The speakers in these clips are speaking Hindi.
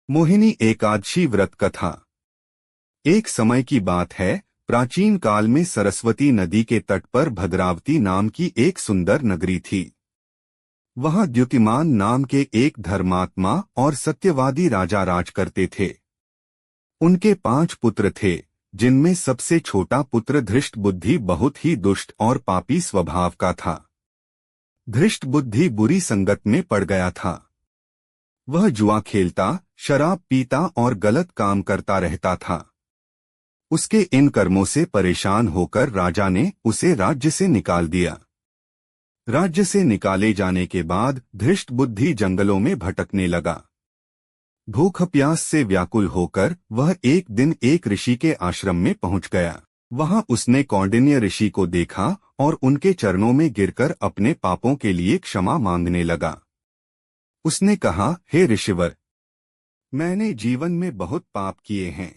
मोहिनी एकादशी व्रत कथा। एक समय की बात है, प्राचीन काल में सरस्वती नदी के तट पर भद्रावती नाम की एक सुंदर नगरी थी। वहां द्युतिमान नाम के एक धर्मात्मा और सत्यवादी राजा राज करते थे। उनके 5 पुत्र थे, जिनमें सबसे छोटा पुत्र धृष्ट बुद्धि बहुत ही दुष्ट और पापी स्वभाव का था। धृष्ट बुद्धि बुरी संगत में पड़ गया था। वह जुआ खेलता, शराब पीता और गलत काम करता रहता था। उसके इन कर्मों से परेशान होकर राजा ने उसे राज्य से निकाल दिया। राज्य से निकाले जाने के बाद धृष्ट बुद्धि जंगलों में भटकने लगा। भूख प्यास से व्याकुल होकर वह एक दिन एक ऋषि के आश्रम में पहुंच गया। वहां उसने कौंडिन्य ऋषि को देखा और उनके चरणों में गिरकर अपने पापों के लिए क्षमा मांगने लगा। उसने कहा, हे ऋषिवर, मैंने जीवन में बहुत पाप किए हैं।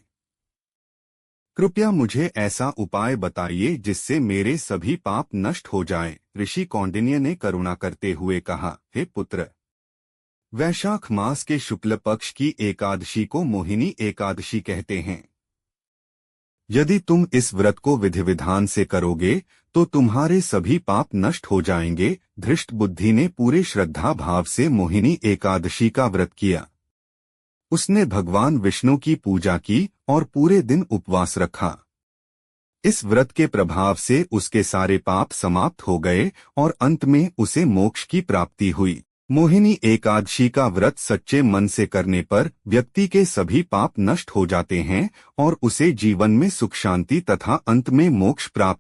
कृपया मुझे ऐसा उपाय बताइए जिससे मेरे सभी पाप नष्ट हो जाएं। ऋषि कौंडिन्य ने करुणा करते हुए कहा, हे पुत्र, वैशाख मास के शुक्ल पक्ष की एकादशी को मोहिनी एकादशी कहते हैं। यदि तुम इस व्रत को विधि विधान से करोगे तो तुम्हारे सभी पाप नष्ट हो जाएंगे। धृष्ट बुद्धि ने पूरे श्रद्धा भाव से मोहिनी एकादशी का व्रत किया। उसने भगवान विष्णु की पूजा की और पूरे दिन उपवास रखा। इस व्रत के प्रभाव से उसके सारे पाप समाप्त हो गए और अंत में उसे मोक्ष की प्राप्ति हुई। मोहिनी एकादशी का व्रत सच्चे मन से करने पर व्यक्ति के सभी पाप नष्ट हो जाते हैं और उसे जीवन में सुख शांति तथा अंत में मोक्ष प्राप्त